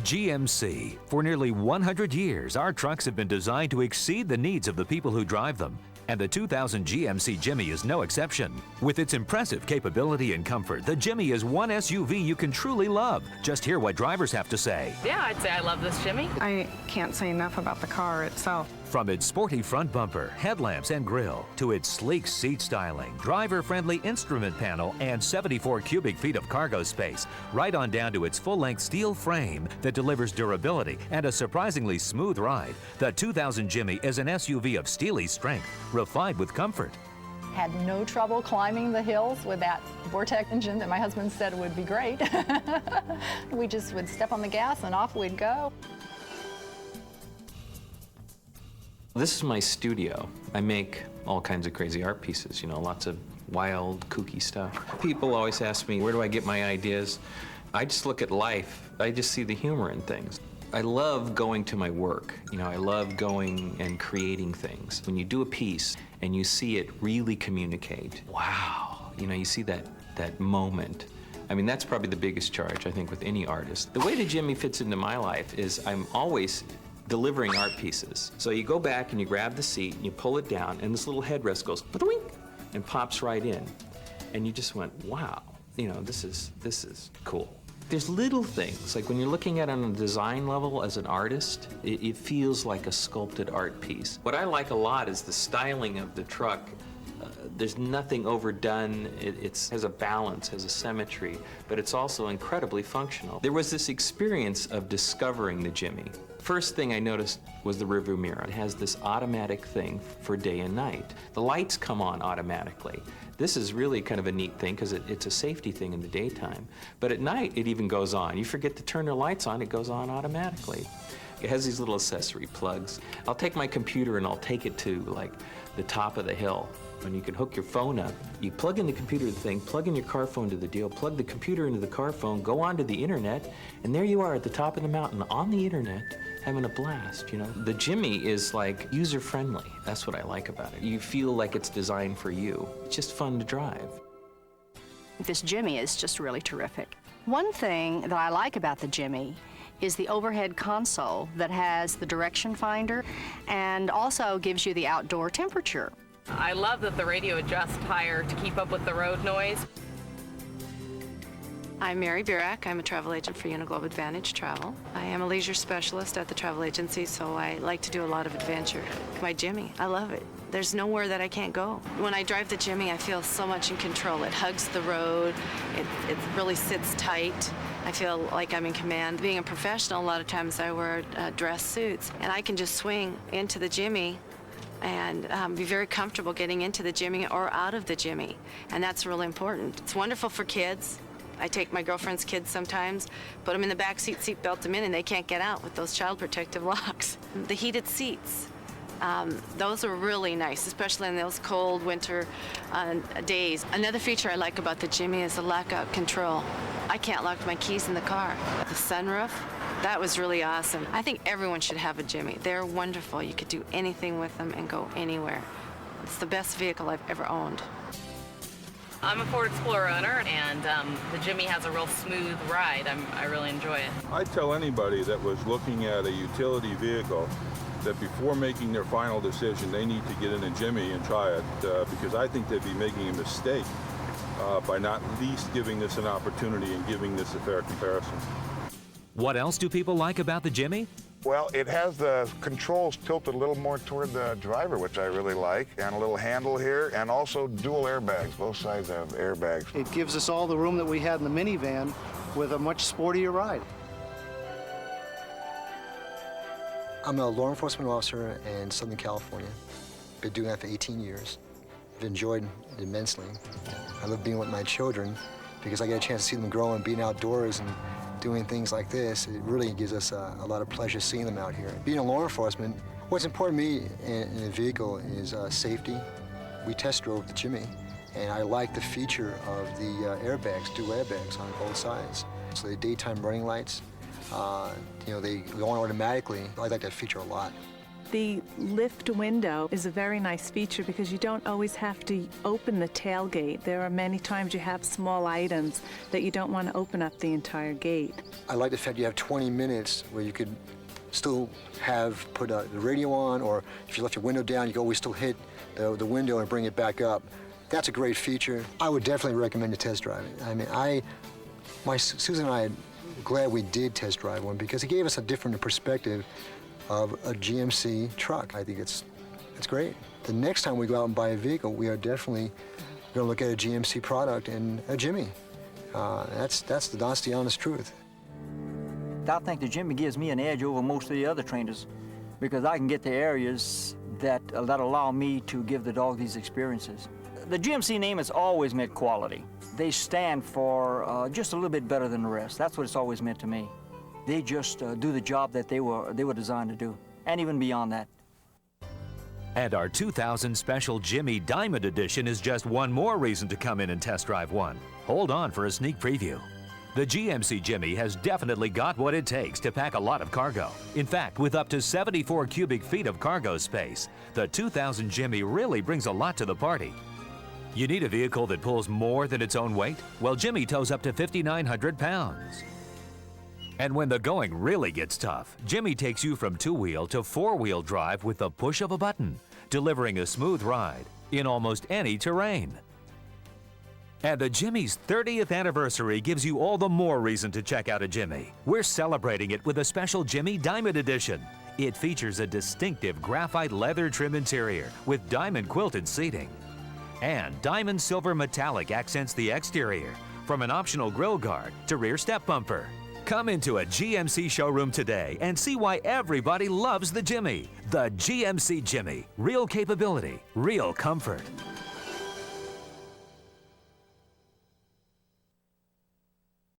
GMC. For nearly 100 years, our trucks have been designed to exceed the needs of the people who drive them. And the 2000 GMC Jimmy is no exception. With its impressive capability and comfort, the Jimmy is one SUV you can truly love. Just hear what drivers have to say. Yeah, I'd say I love this Jimmy. I can't say enough about the car itself. From its sporty front bumper, headlamps, and grille, to its sleek seat styling, driver-friendly instrument panel, and 74 cubic feet of cargo space, right on down to its full-length steel frame that delivers durability and a surprisingly smooth ride, the 2000 Jimmy is an SUV of steely strength, refined with comfort. Had no trouble climbing the hills with that Vortec engine that my husband said would be great. We just would step on the gas and off we'd go. This is my studio. I make all kinds of crazy art pieces, you know, lots of wild, kooky stuff. People always ask me, where do I get my ideas? I just look at life. I just see the humor in things. I love going to my work. You know, I love going and creating things. When you do a piece and you see it really communicate, wow, you know, you see that moment. I mean, that's probably the biggest charge, I think, with any artist. The way the Jimmy fits into my life is I'm always delivering art pieces. So you go back and you grab the seat and you pull it down and this little headrest goes ba-doink and pops right in. And you just went, wow, you know, this is cool. There's little things, like when you're looking at it on a design level as an artist, it feels like a sculpted art piece. What I like a lot is the styling of the truck. There's nothing overdone. It has a balance, has a symmetry, but it's also incredibly functional. There was this experience of discovering the Jimmy. First thing I noticed was the rearview mirror. It has this automatic thing for day and night. The lights come on automatically. This is really kind of a neat thing because it's a safety thing in the daytime. But at night, it even goes on. You forget to turn the lights on, it goes on automatically. It has these little accessory plugs. I'll take my computer and I'll take it to like the top of the hill. When you can hook your phone up, you plug in the computer to the thing, plug in your car phone to the deal, plug the computer into the car phone, go onto the internet, and there you are at the top of the mountain on the internet, having a blast, you know? The Jimmy is like user-friendly. That's what I like about it. You feel like it's designed for you. It's just fun to drive. This Jimmy is just really terrific. One thing that I like about the Jimmy is the overhead console that has the direction finder and also gives you the outdoor temperature. I love that the radio adjusts higher to keep up with the road noise. I'm Mary Burak. I'm a travel agent for Uniglobe Advantage Travel. I am a leisure specialist at the travel agency, so I like to do a lot of adventure. My Jimmy, I love it. There's nowhere that I can't go. When I drive the Jimmy, I feel so much in control. It hugs the road. It really sits tight. I feel like I'm in command. Being a professional, a lot of times I wear dress suits, and I can just swing into the Jimmy and be very comfortable getting into the Jimmy or out of the Jimmy, and that's really important. It's wonderful for kids. I take my girlfriend's kids sometimes, put them in the back seat belt them in, and they can't get out with those child protective locks. The heated seats, those are really nice, especially in those cold winter days. Another feature I like about the Jimmy is the lockout control. I can't lock my keys in the car. The sunroof, that was really awesome. I think everyone should have a Jimmy. They're wonderful. You could do anything with them and go anywhere. It's the best vehicle I've ever owned. I'm a Ford Explorer owner, and the Jimmy has a real smooth ride. I really enjoy it. I tell anybody that was looking at a utility vehicle that before making their final decision, they need to get in a Jimmy and try it, because I think they'd be making a mistake by not at least giving this an opportunity and giving this a fair comparison. What else do people like about the Jimmy? Well, it has the controls tilted a little more toward the driver, which I really like, and a little handle here, and also dual airbags. Both sides have airbags. It gives us all the room that we had in the minivan with a much sportier ride. I'm a law enforcement officer in Southern California. Been doing that for 18 years. I've enjoyed it immensely. I love being with my children because I get a chance to see them grow and being outdoors and doing things like this. It really gives us a lot of pleasure seeing them out here. Being a law enforcement, what's important to me in a vehicle is safety. We test drove the Jimmy, and I like the feature of the airbags, dual airbags on both sides. So the daytime running lights, you know, they go on automatically. I like that feature a lot. The lift window is a very nice feature because you don't always have to open the tailgate. There are many times you have small items that you don't want to open up the entire gate. I like the fact you have 20 minutes where you could still put the radio on, or if you left your window down, you can always still hit the window and bring it back up. That's a great feature. I would definitely recommend a test drive it. I mean, Susan and I are glad we did test drive one because it gave us a different perspective of a GMC truck. I think it's great. The next time we go out and buy a vehicle, we are definitely going to look at a GMC product and a Jimmy. That's the honest truth. I think the Jimmy gives me an edge over most of the other trainers because I can get to areas that allow me to give the dog these experiences. The GMC name has always meant quality. They stand for just a little bit better than the rest. That's what it's always meant to me. They just do the job that they were designed to do, and even beyond that. And our 2000 Special Jimmy Diamond Edition is just one more reason to come in and test drive one. Hold on for a sneak preview. The GMC Jimmy has definitely got what it takes to pack a lot of cargo. In fact, with up to 74 cubic feet of cargo space, the 2000 Jimmy really brings a lot to the party. You need a vehicle that pulls more than its own weight? Well, Jimmy tows up to 5,900 pounds. And when the going really gets tough, Jimmy takes you from two-wheel to four-wheel drive with the push of a button, delivering a smooth ride in almost any terrain. And the Jimmy's 30th anniversary gives you all the more reason to check out a Jimmy. We're celebrating it with a special Jimmy Diamond Edition. It features a distinctive graphite leather trim interior with diamond quilted seating. And diamond silver metallic accents the exterior, from an optional grille guard to rear step bumper. Come into a GMC showroom today and see why everybody loves the Jimmy. The GMC Jimmy. Real capability, real comfort.